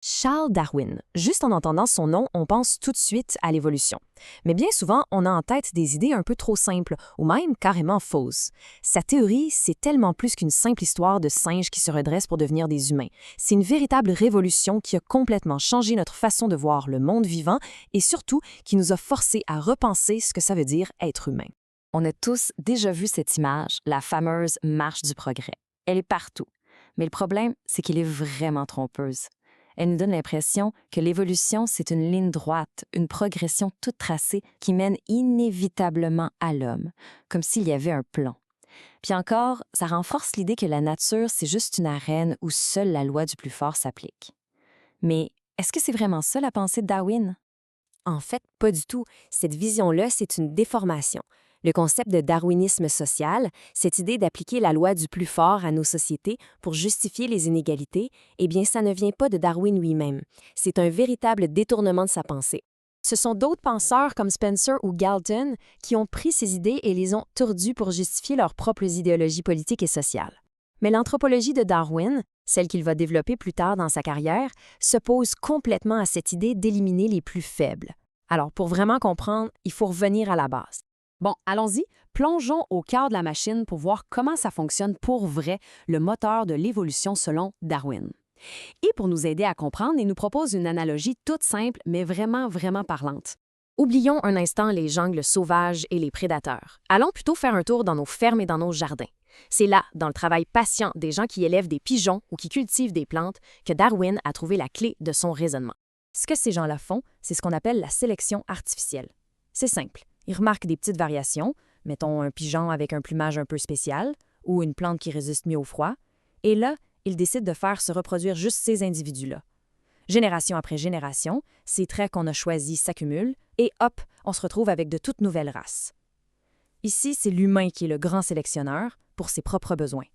Charles Darwin. Juste en entendant son nom, on pense tout de suite à l'évolution. Mais bien souvent, on a en tête des idées un peu trop simples ou même carrément fausses. Sa théorie, c'est tellement plus qu'une simple histoire de singes qui se redressent pour devenir des humains. C'est une véritable révolution qui a complètement changé notre façon de voir le monde vivant et surtout qui nous a forcés à repenser ce que ça veut dire être humain. On a tous déjà vu cette image, la fameuse marche du progrès. Elle est partout. Mais le problème, c'est qu'elle est vraiment trompeuse. Elle nous donne l'impression que l'évolution, c'est une ligne droite, une progression toute tracée qui mène inévitablement à l'homme, comme s'il y avait un plan. Puis encore, ça renforce l'idée que la nature, c'est juste une arène où seule la loi du plus fort s'applique. Mais est-ce que c'est vraiment ça la pensée de Darwin? En fait, pas du tout. Cette vision-là, c'est une déformation. Le concept de darwinisme social, cette idée d'appliquer la loi du plus fort à nos sociétés pour justifier les inégalités, eh bien, ça ne vient pas de Darwin lui-même. C'est un véritable détournement de sa pensée. Ce sont d'autres penseurs comme Spencer ou Galton qui ont pris ces idées et les ont tordues pour justifier leurs propres idéologies politiques et sociales. Mais l'anthropologie de Darwin, celle qu'il va développer plus tard dans sa carrière, s'oppose complètement à cette idée d'éliminer les plus faibles. Alors, pour vraiment comprendre, il faut revenir à la base. Bon, allons-y, plongeons au cœur de la machine pour voir comment ça fonctionne pour vrai, le moteur de l'évolution selon Darwin. Et pour nous aider à comprendre, il nous propose une analogie toute simple, mais vraiment parlante. Oublions un instant les jungles sauvages et les prédateurs. Allons plutôt faire un tour dans nos fermes et dans nos jardins. C'est là, dans le travail patient des gens qui élèvent des pigeons ou qui cultivent des plantes, que Darwin a trouvé la clé de son raisonnement. Ce que ces gens-là font, c'est ce qu'on appelle la sélection artificielle. C'est simple. Ils remarquent des petites variations, mettons un pigeon avec un plumage un peu spécial ou une plante qui résiste mieux au froid, et là, ils décident de faire se reproduire juste ces individus-là. Génération après génération, ces traits qu'on a choisis s'accumulent et hop, on se retrouve avec de toutes nouvelles races. Ici, c'est l'humain qui est le grand sélectionneur pour ses propres besoins.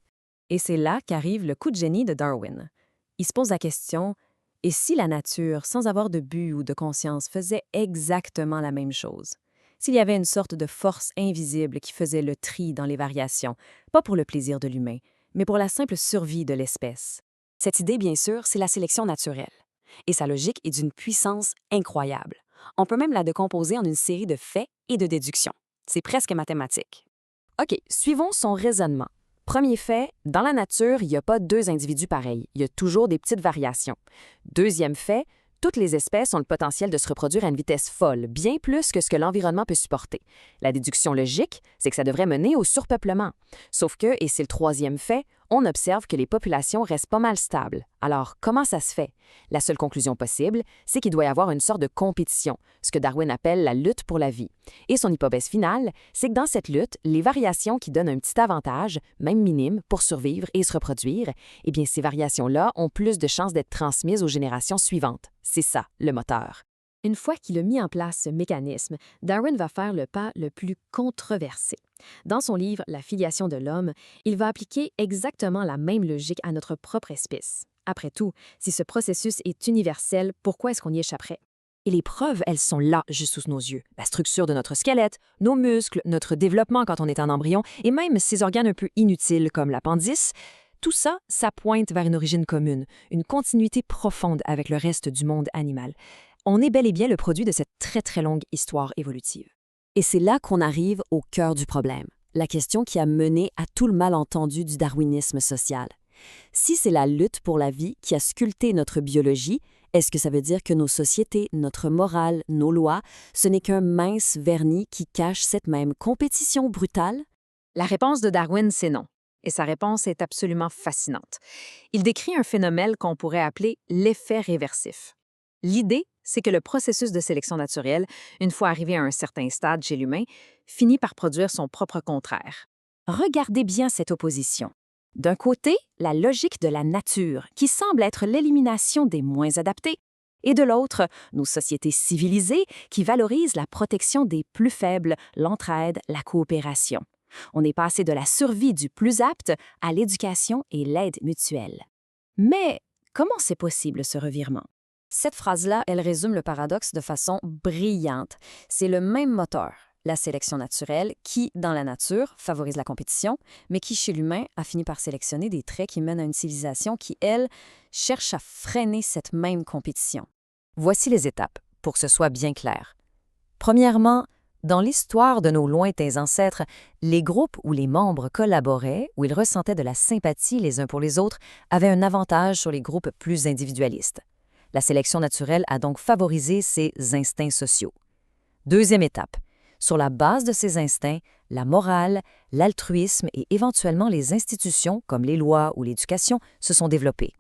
Et c'est là qu'arrive le coup de génie de Darwin. Il se pose la question, et si la nature, sans avoir de but ou de conscience, faisait exactement la même chose? S'il y avait une sorte de force invisible qui faisait le tri dans les variations, pas pour le plaisir de l'humain, mais pour la simple survie de l'espèce. Cette idée, bien sûr, c'est la sélection naturelle. Et sa logique est d'une puissance incroyable. On peut même la décomposer en une série de faits et de déductions. C'est presque mathématique. OK, suivons son raisonnement. Premier fait, dans la nature, il n'y a pas deux individus pareils. Il y a toujours des petites variations. Deuxième fait, toutes les espèces ont le potentiel de se reproduire à une vitesse folle, bien plus que ce que l'environnement peut supporter. La déduction logique, c'est que ça devrait mener au surpeuplement. Sauf que, et c'est le troisième fait, on observe que les populations restent pas mal stables. Alors, comment ça se fait? La seule conclusion possible, c'est qu'il doit y avoir une sorte de compétition, ce que Darwin appelle la lutte pour la vie. Et son hypothèse finale, c'est que dans cette lutte, les variations qui donnent un petit avantage, même minime, pour survivre et se reproduire, eh bien, ces variations-là ont plus de chances d'être transmises aux générations suivantes. C'est ça, le moteur. Une fois qu'il a mis en place ce mécanisme, Darwin va faire le pas le plus controversé. Dans son livre « La filiation de l'homme », il va appliquer exactement la même logique à notre propre espèce. Après tout, si ce processus est universel, pourquoi est-ce qu'on y échapperait? Et les preuves, elles sont là, juste sous nos yeux. La structure de notre squelette, nos muscles, notre développement quand on est un embryon, et même ces organes un peu inutiles comme l'appendice, tout ça, ça pointe vers une origine commune, une continuité profonde avec le reste du monde animal. On est bel et bien le produit de cette très longue histoire évolutive. Et c'est là qu'on arrive au cœur du problème, la question qui a mené à tout le malentendu du darwinisme social. Si c'est la lutte pour la vie qui a sculpté notre biologie, est-ce que ça veut dire que nos sociétés, notre morale, nos lois, ce n'est qu'un mince vernis qui cache cette même compétition brutale? La réponse de Darwin, c'est non. Et sa réponse est absolument fascinante. Il décrit un phénomène qu'on pourrait appeler l'effet réversif. L'idée, c'est que le processus de sélection naturelle, une fois arrivé à un certain stade chez l'humain, finit par produire son propre contraire. Regardez bien cette opposition. D'un côté, la logique de la nature, qui semble être l'élimination des moins adaptés, et de l'autre, nos sociétés civilisées qui valorisent la protection des plus faibles, l'entraide, la coopération. On est passé de la survie du plus apte à l'éducation et l'aide mutuelle. Mais comment c'est possible ce revirement? Cette phrase-là, elle résume le paradoxe de façon brillante. C'est le même moteur, la sélection naturelle qui, dans la nature, favorise la compétition, mais qui, chez l'humain, a fini par sélectionner des traits qui mènent à une civilisation qui, elle, cherche à freiner cette même compétition. Voici les étapes, pour que ce soit bien clair. Premièrement, dans l'histoire de nos lointains ancêtres, les groupes où les membres collaboraient, où ils ressentaient de la sympathie les uns pour les autres, avaient un avantage sur les groupes plus individualistes. La sélection naturelle a donc favorisé ces instincts sociaux. Deuxième étape. Sur la base de ces instincts, la morale, l'altruisme et éventuellement les institutions, comme les lois ou l'éducation, se sont développées.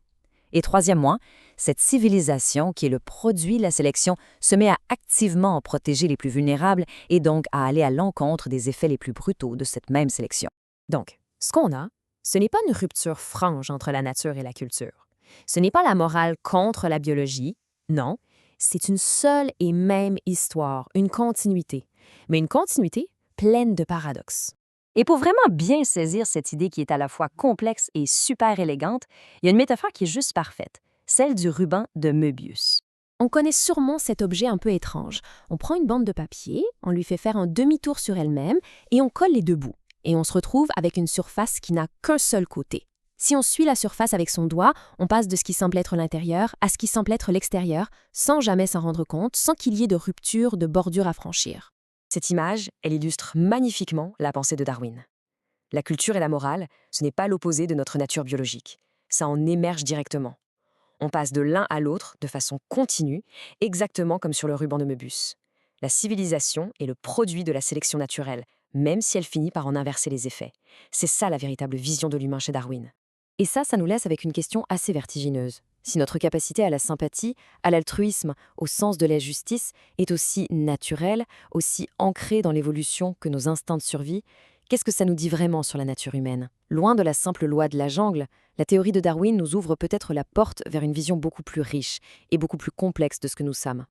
Et troisièmement, cette civilisation, qui est le produit de la sélection, se met à activement protéger les plus vulnérables et donc à aller à l'encontre des effets les plus brutaux de cette même sélection. Donc, ce qu'on a, ce n'est pas une rupture franche entre la nature et la culture. Ce n'est pas la morale contre la biologie, non, c'est une seule et même histoire, une continuité, mais une continuité pleine de paradoxes. Et pour vraiment bien saisir cette idée qui est à la fois complexe et super élégante, il y a une métaphore qui est juste parfaite, celle du ruban de Möbius. On connaît sûrement cet objet un peu étrange. On prend une bande de papier, on lui fait faire un demi-tour sur elle-même et on colle les deux bouts. Et on se retrouve avec une surface qui n'a qu'un seul côté. Si on suit la surface avec son doigt, on passe de ce qui semble être l'intérieur à ce qui semble être l'extérieur, sans jamais s'en rendre compte, sans qu'il y ait de rupture, de bordure à franchir. Cette image, elle illustre magnifiquement la pensée de Darwin. La culture et la morale, ce n'est pas l'opposé de notre nature biologique. Ça en émerge directement. On passe de l'un à l'autre de façon continue, exactement comme sur le ruban de Möbius. La civilisation est le produit de la sélection naturelle, même si elle finit par en inverser les effets. C'est ça la véritable vision de l'humain chez Darwin. Et ça nous laisse avec une question assez vertigineuse. Si notre capacité à la sympathie, à l'altruisme, au sens de la justice est aussi naturelle, aussi ancrée dans l'évolution que nos instincts de survie, qu'est-ce que ça nous dit vraiment sur la nature humaine? Loin de la simple loi de la jungle, la théorie de Darwin nous ouvre peut-être la porte vers une vision beaucoup plus riche et beaucoup plus complexe de ce que nous sommes.